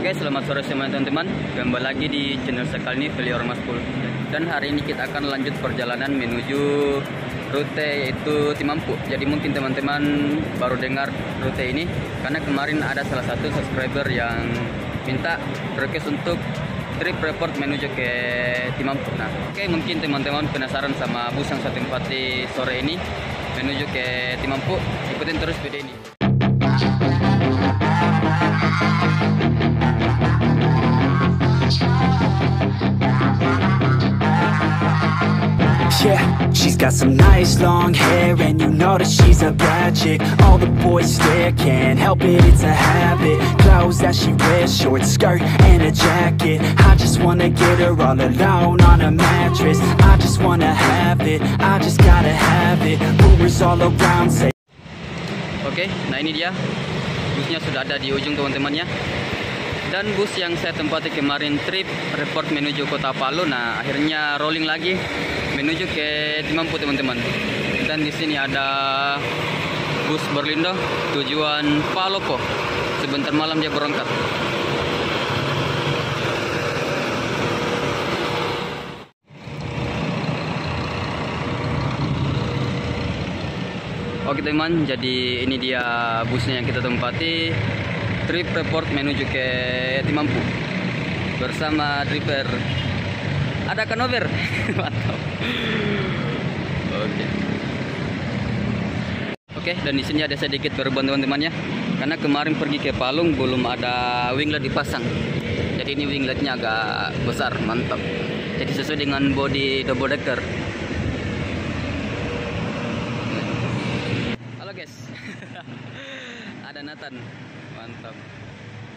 Oke, selamat sore semua teman-teman. Kembali lagi di channel saya kali ini, Value Ormas Pool. Dan hari ini kita akan lanjut perjalanan menuju rute yaitu Timampu. Jadi mungkin teman-teman baru dengar rute ini karena kemarin ada salah satu subscriber yang minta request untuk trip report menuju ke Timampu. Nah, oke, mungkin teman-teman penasaran sama bus yang saya tempati sore ini menuju ke Timampu. Ikutin terus video ini. Yeah, she's got some nice long hair, and you know that she's a bad chick. All the boys stare, can't help it, it's a habit. Clothes that she wears, short skirt and a jacket. I just wanna get her all alone on a mattress. I just wanna have it, I just gotta have it. Rumors all around say. Oke, nah ini dia busnya sudah ada di ujung teman-temannya. Dan bus yang saya tempati kemarin trip report menuju kota Palu, nah akhirnya rolling lagi menuju ke Timampu teman-teman. Dan di sini ada bus Berlindo tujuan Palopo. Sebentar malam dia berangkat. Oke teman, jadi ini dia busnya yang kita tempati. Trip report menuju ke Timampu bersama driver. Ada Kanover. Mantap. Oke, dan di sini ada sedikit perubahan teman-teman ya. Karena kemarin pergi ke Palung belum ada winglet dipasang. Jadi ini wingletnya agak besar, mantap. Jadi sesuai dengan body double decker. Halo guys. Ada Nathan. Mantap.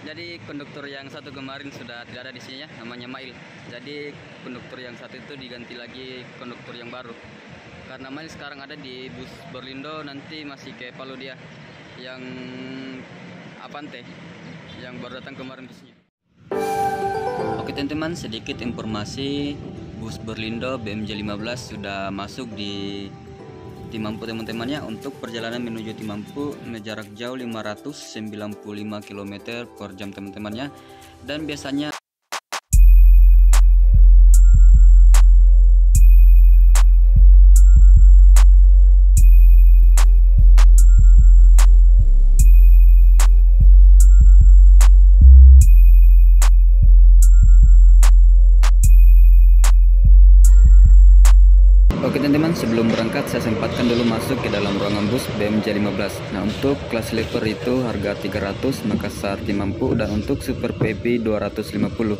Jadi konduktor yang satu kemarin sudah tidak ada di sini ya, namanya Mail. Jadi konduktor yang satu itu diganti lagi konduktor yang baru. Karena Mail sekarang ada di bus Berlindo, nanti masih ke Palu dia. Yang Avante yang baru datang kemarin busnya. Oke teman-teman, sedikit informasi bus Berlindo BMJ 15 sudah masuk di Timampu teman-temannya. Untuk perjalanan menuju Timampu jarak jauh 595 km per jam teman-temannya. Dan biasanya Oke teman-teman, sebelum berangkat saya sempatkan dulu masuk ke dalam ruangan bus BMJ 15. Nah, untuk kelas sleeper itu harga 300 Makassar Timampu, dan untuk super PP 250.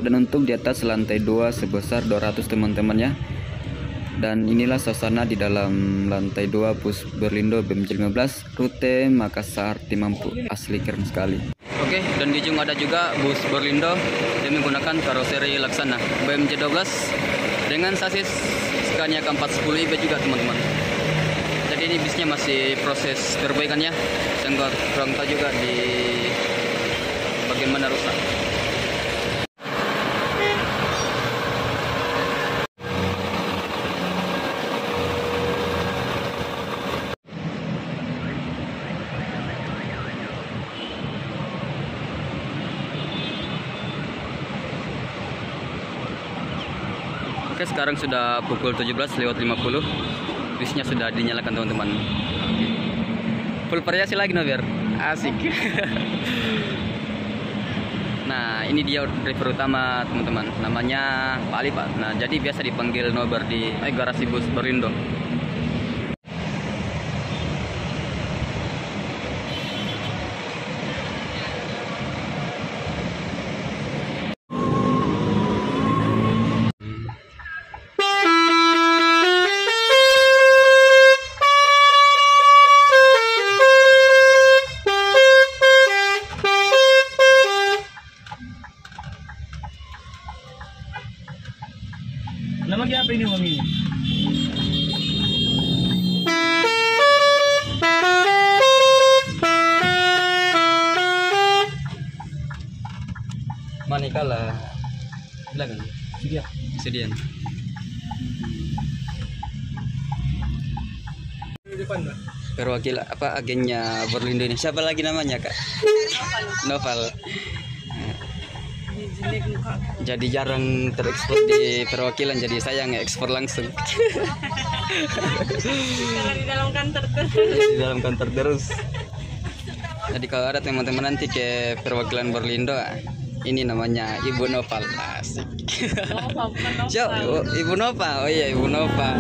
Dan untuk di atas lantai 2 sebesar 200 teman-temannya. Dan inilah suasana di dalam lantai 2 bus Berlindo BMJ 15 rute Makassar Timampu. Asli keren sekali. Oke, dan di ujung ada juga bus Berlindo yang menggunakan karoseri Laksana BMJ 12 dengan sasis Scania K410 IB juga teman-teman. Jadi ini bisnya masih proses perbaikannya, saya kurang tahu juga di bagian mana rusak. Oke, sekarang sudah pukul 17:50. Bisnya sudah dinyalakan teman-teman. Full variasi lagi Nover. Asik. Nah, ini dia driver utama teman-teman. Namanya Pak Ali Pak. Nah, jadi biasa dipanggil Nover di garasi bus Berlindo. Nama apa ini Mami? Manikala. Belakang. Sedian. Di depan, Mbak. perwakil agennya Berlindo ini. Siapa lagi namanya, Kak? Noval. Jadi jarang terekspor di perwakilan, jadi saya nge-ekspor langsung. Kalau di dalam kantor terus. Di dalam kantor terus. Jadi kalau ada teman-teman nanti ke perwakilan Berlindo, ini namanya Ibu Nopal. Asik. Nova, bukan Nova. Siap, Ibu Nova. Oh iya, Ibu Nova.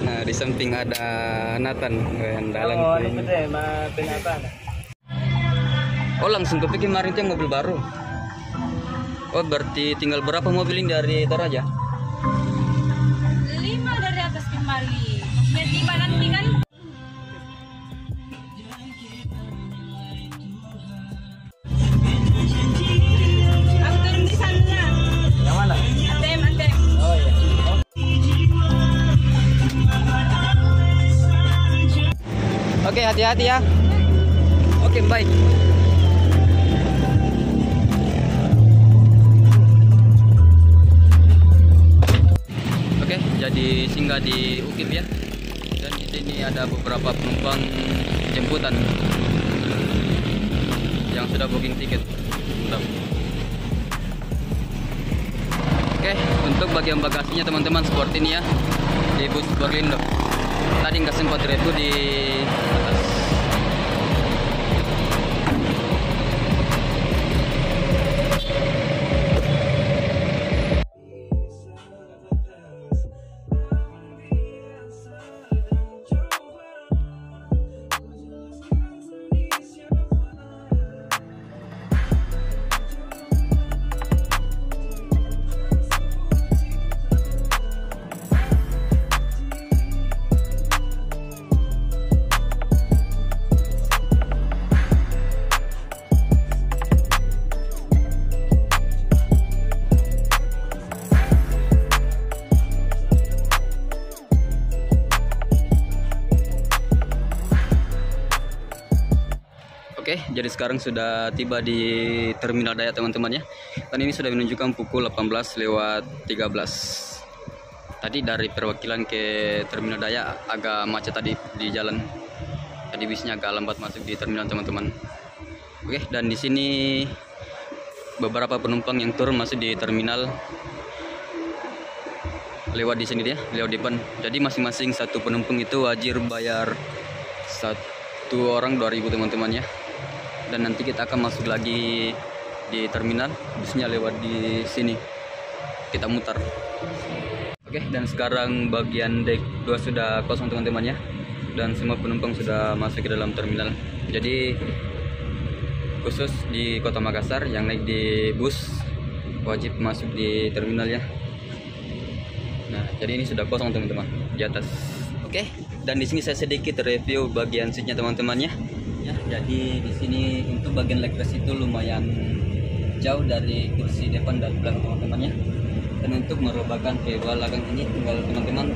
Nah, di samping ada Nathan yang dalam. Oh, langsung kepikir kemarin itu yang mobil baru. Oh, berarti tinggal berapa mobil ini dari Toraja? 5 dari atas kemari. Maksudnya 5 nanti kan? Aku turun di sana. Yang mana? ATM, ATM. Oh iya. Oke, hati-hati ya. Oke, baik. Oke, jadi singgah di UKIP ya. Dan di sini ada beberapa penumpang jemputan yang sudah booking tiket. Bentar. Oke, untuk bagian bagasinya teman-teman seperti ini ya, di bus Berlindo. Tadi nggak sempat review di atas. Oke, jadi sekarang sudah tiba di Terminal Dayak teman-teman ya. Dan ini sudah menunjukkan pukul 18:13. Tadi dari perwakilan ke Terminal Dayak agak macet tadi di jalan. Tadi bisnya agak lambat masuk di terminal teman-teman. Oke, dan di sini beberapa penumpang yang turun masuk di terminal lewat di sini dia, lewat depan. Jadi masing-masing satu penumpang itu wajib bayar satu orang 2.000 teman-teman ya. Dan nanti kita akan masuk lagi di terminal, busnya lewat di sini, kita mutar. Oke, dan sekarang bagian deck 2 sudah kosong teman-teman ya, dan semua penumpang sudah masuk ke dalam terminal. Jadi khusus di Kota Makassar yang naik di bus wajib masuk di terminal ya. Nah, jadi ini sudah kosong teman-teman di atas. Oke, dan di sini saya sedikit review bagian seatnya teman-teman ya. Ya, jadi di sini untuk bagian legress itu lumayan jauh dari kursi depan dan belakang teman-teman ya. Dan untuk merubahkan ke belakang ini tinggal teman-teman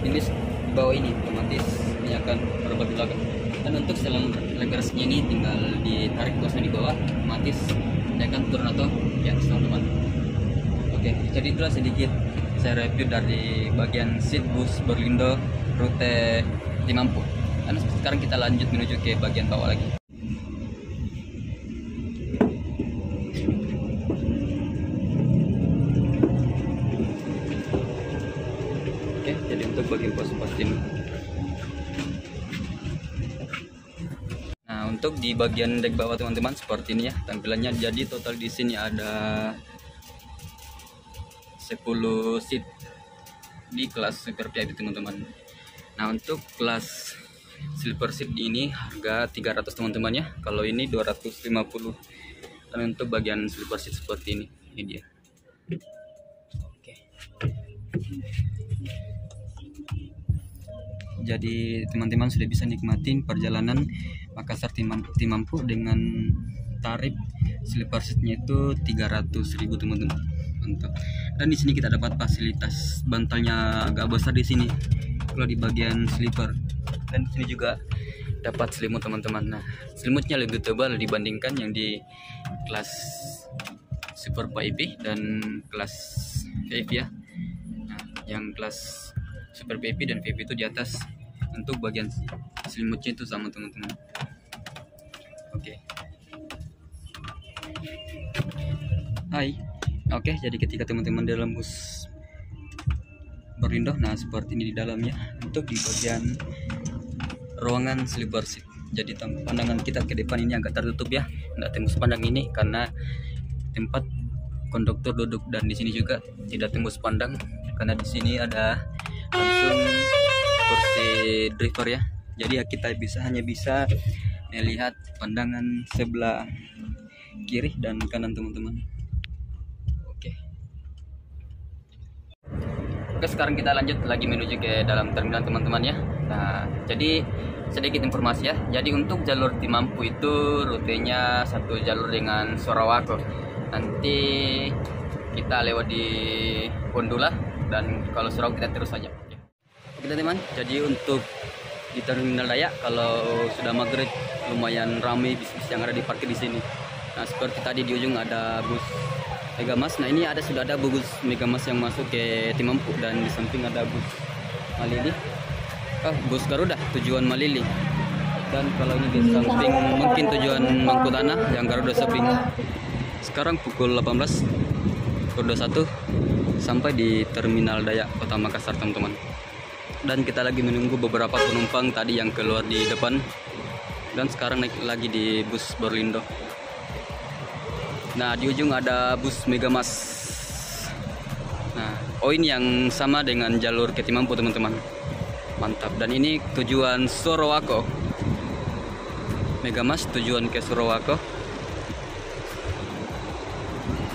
pilih di bawah ini, otomatis ini akan merubah ke belakang. Dan untuk setelan legressnya ini tinggal ditarik tuasnya di bawah, otomatis dia akan turun atau di atas teman-teman. Oke, jadi itulah sedikit saya review dari bagian seat bus Berlindo rute Timampu. Dan sekarang kita lanjut menuju ke bagian bawah lagi. Oke, jadi untuk bagian pos ini. Nah, untuk di bagian dek bawah teman-teman seperti ini ya tampilannya. Jadi total di sini ada 10 seat di kelas super VIP teman-teman. Nah, untuk kelas sleeper seat ini harga 300 teman-teman ya. Kalau ini 250. Dan untuk bagian sleeper seat seperti ini dia. Oke. Jadi teman-teman sudah bisa nikmatin perjalanan Makassar Timampu dengan tarif sleeper seatnya itu 300.000 teman-teman. Untuk dan di sini kita dapat fasilitas bantalnya agak besar di sini kalau di bagian sleeper. Dan di sini juga dapat selimut teman-teman. Nah, selimutnya lebih tebal dibandingkan yang di kelas super VIP dan kelas VIP ya. Nah, yang kelas super VIP dan VIP itu di atas untuk bagian selimutnya itu sama teman-teman. Oke. Hai. Oke, jadi ketika teman-teman dalam bus Berlindo, nah seperti ini di dalamnya. Untuk di bagian ruangan sleeper seat, jadi pandangan kita ke depan ini agak tertutup ya, nggak tembus pandang ini karena tempat konduktor duduk, dan di sini juga tidak tembus pandang karena di sini ada langsung kursi driver ya. Jadi ya kita hanya bisa melihat pandangan sebelah kiri dan kanan teman-teman. Oke, sekarang kita lanjut lagi menuju ke dalam terminal teman-teman ya. Nah, jadi sedikit informasi ya. Jadi untuk jalur Timampu itu rutenya satu jalur dengan Sorowako. Nanti kita lewat di Bondula, dan kalau Sorowako kita terus saja. Oke teman-teman, jadi untuk di terminal Dayak kalau sudah maghrib lumayan ramai bis-bis yang ada di parkir di sini. Nah, seperti tadi di ujung ada bus Megamas. Nah, ini sudah ada bus Megamas yang masuk ke Timampu, dan di samping ada bus Malili. Bus Garuda tujuan Malili. Dan kalau ini di samping mungkin tujuan Mangkutana yang Garuda Seping. Sekarang pukul 18.21 sampai di terminal Dayak Kota Makassar teman-teman. Dan kita lagi menunggu beberapa penumpang tadi yang keluar di depan, dan sekarang naik lagi di bus Berlindo. Nah, di ujung ada bus Megamas. Nah, ini yang sama dengan jalur ke Timampu teman-teman. Mantap. Dan ini tujuan Sorowako. Megamas tujuan ke Sorowako.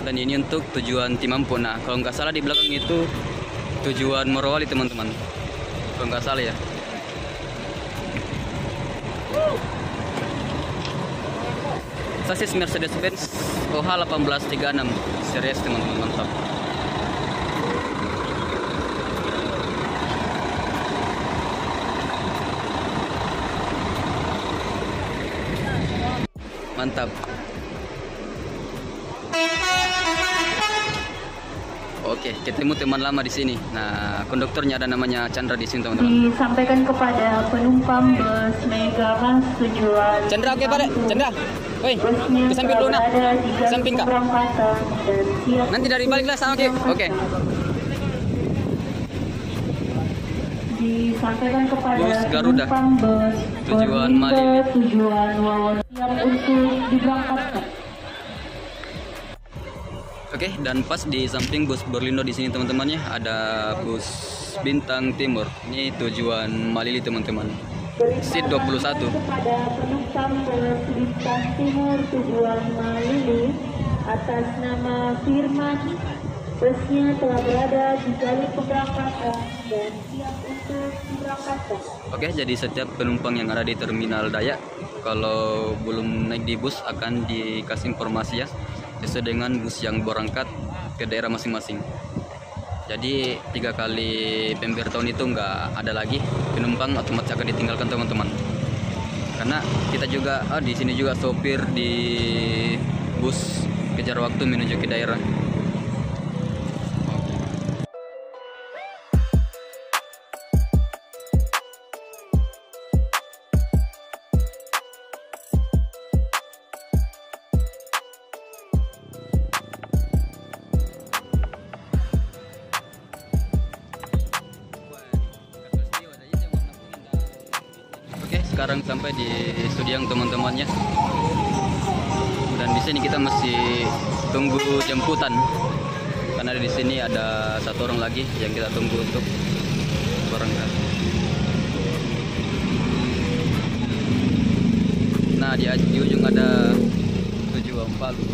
Dan ini untuk tujuan Timampu. Nah, kalau nggak salah di belakang itu tujuan Morowali teman-teman. Kalau nggak salah ya. Sasis Mercedes-Benz OH 1836 series teman-teman, mantap. Mantap. Oke, ketemu teman lama di sini. Nah, konduktornya ada namanya Chandra di sini teman-teman. Disampaikan kepada penumpang bus Megamas tujuan Chandra, oke Pak. Chandra. Woi, ke samping dulu nah. Samping Kak. Nanti dari balik lah sama oke. Disampaikan kepada bus Garuda bus tujuan Malili. Tujuan Wawan siap untuk diberangkatkan. Oke, dan pas di samping bus Berlindo di sini teman-teman ya, ada bus Bintang Timur. Ini tujuan Malili teman-teman. Seat 21. Kepada penumpang bus Bintang Timur tujuan Malili atas nama Firman, busnya telah berada di jalur pemberangkatan dan siap untuk diberangkatkan. Oke, jadi setiap penumpang yang ada di terminal Dayak kalau belum naik di bus akan dikasih informasi ya, sesuai dengan bus yang berangkat ke daerah masing-masing. Jadi 3 kali pemberitahuan itu nggak ada lagi, penumpang otomatis akan ditinggalkan teman-teman. Karena kita juga di sini juga sopir di bus kejar waktu menuju ke daerah. Sekarang sampai di Sudiang teman-temannya, dan di sini kita masih tunggu jemputan karena di sini ada 1 orang lagi yang kita tunggu untuk berangkat. Nah, di ujung ada tujuan Palu.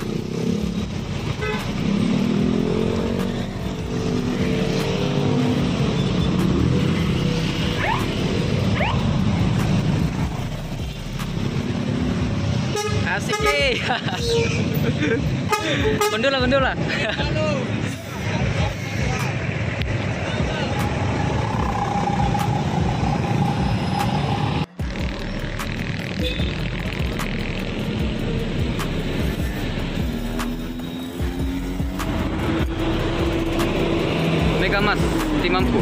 Asik sih. Gondola. Megamas Timampu.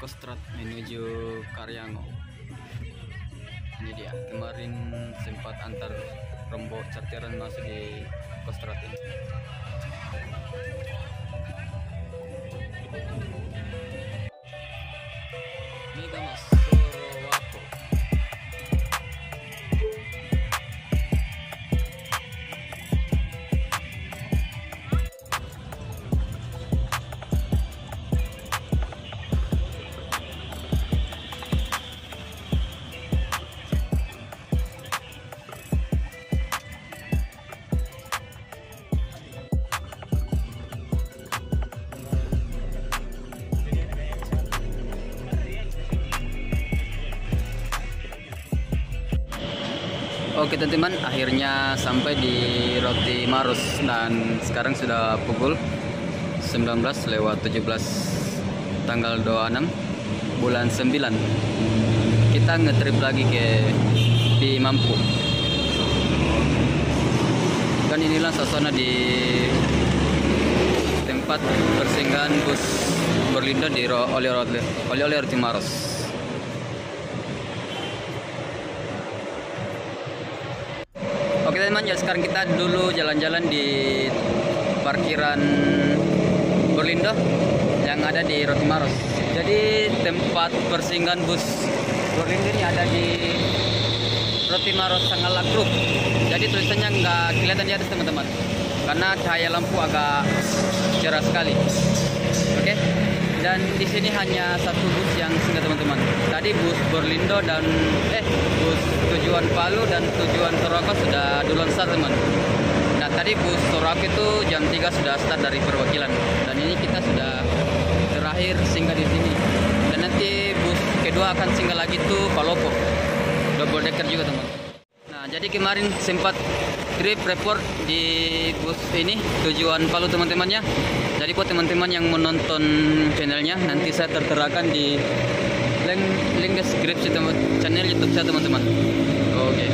Kostrad menuju Karyango. Ini dia, kemarin sempat antar rombongan charteran masuk di Kostrad ini. Mega Mas Sorowako. Oke teman-teman, akhirnya sampai di Roti Maros dan sekarang sudah pukul 19:17 tanggal 26 bulan 9. Kita ngetrip lagi ke di Mampu. Dan inilah suasana di tempat persinggahan bus Berlindo di oleh Roti Maros. Oke teman-teman, ya sekarang kita dulu jalan-jalan di parkiran Berlindo yang ada di Roti Maros. Jadi tempat persinggahan bus Berlindo ini ada di Roti Maros Sangalak Group. Jadi tulisannya nggak kelihatan di atas teman-teman, karena cahaya lampu agak cerah sekali. Oke, dan di sini hanya satu bus yang singgah teman-teman. Tadi bus Berlindo dan bus tujuan Palu dan tujuan Sorowako sudah duluan start teman. Nah tadi bus Sorowako itu jam 3 sudah start dari perwakilan, dan ini kita sudah terakhir singgah di sini. Dan nanti bus kedua akan singgah lagi tuh Palopo, double decker juga teman. Nah jadi kemarin sempat trip report di bus ini tujuan Palu teman-temannya. Jadi buat teman-teman yang menonton channelnya, nanti saya terterakan di link deskripsi channel YouTube saya teman-teman. Oke.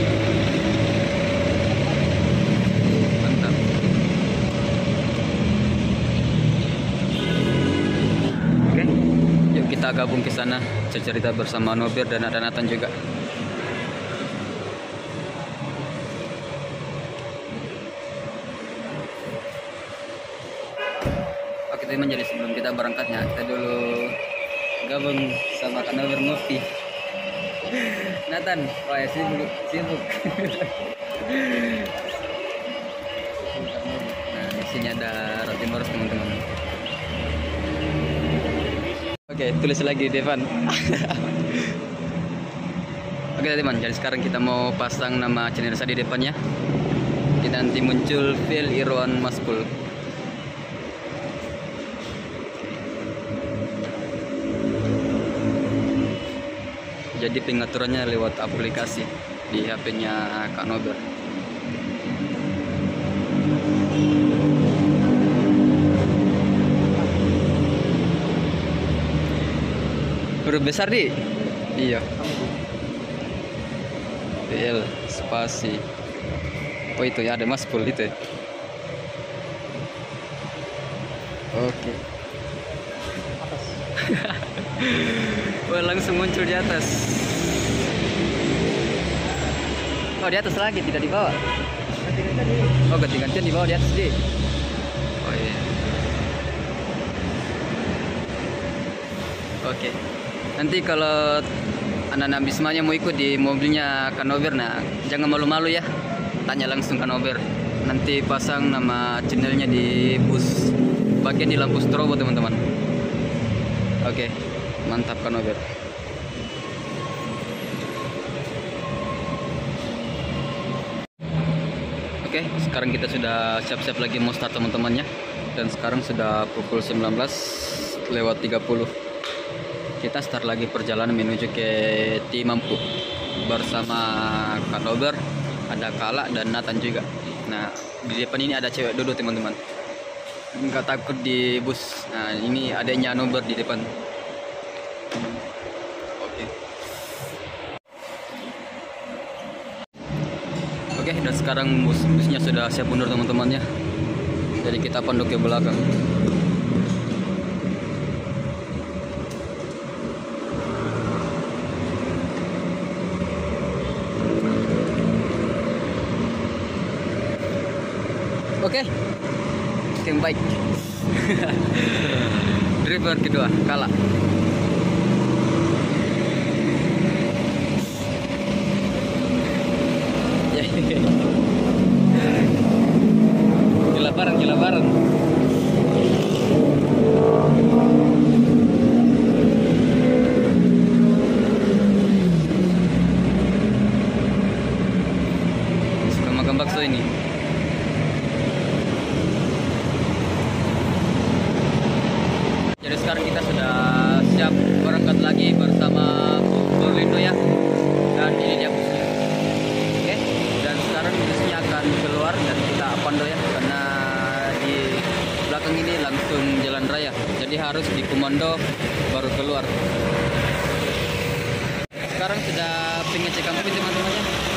Mantap. Oke. Yuk kita gabung ke sana, cerita bersama Nobir dan ada Nathan juga. Teman, jadi sebelum kita berangkatnya kita dulu gabung sama Kak Nobir ngopi. Nathan, wah ya sibuk. Nah di sini ada Roti Maros teman-teman. Oke, tulis lagi Devan. Oke teman, jadi sekarang kita mau pasang nama channel saya di depannya. Kita nanti muncul Phil Irwan Maskul. Jadi pengaturannya lewat aplikasi di HP-nya Kak Nober. Huruf besar di? Iya. PL spasi. Oh itu ya, ada Maskul itu. Oke. Atas. Wah, langsung muncul di atas. Oh, di atas lagi, tidak di bawah. Oh, ganti-gantian di bawah, di atas di. Oh iya. Oke. Nanti kalau anak-anak Bismanya mau ikut di mobilnya Kanover, nah jangan malu-malu ya, tanya langsung Kanover. Nanti pasang nama channelnya di bus bagian di lampu strobo teman-teman. Oke, mantap Kanover. Oke, sekarang kita sudah siap-siap lagi mau start teman-temannya. Dan sekarang sudah pukul 19:30. Kita start lagi perjalanan menuju ke Timampu bersama Kak Nober, ada Kala dan Nathan juga. Nah, di depan ini ada cewek duduk teman-teman. Nggak takut di bus. Nah, ini adanya Nober di depan. Oke. Oke, dan sekarang busnya sudah siap mundur teman-temannya. Jadi kita pandu ke belakang. Oke, yang baik. Driver kedua, Kala. Gila bareng. Suka makan bakso ini. Jadi sekarang kita sudah siap berangkat lagi bersama Berlindo ya. Dan ini dia busnya. Oke. Dan sekarang busnya akan keluar dan kita pando ya, karena di belakang ini langsung jalan raya. Jadi harus dikomando baru keluar. Sekarang sudah pengecekan mobil teman-teman ya.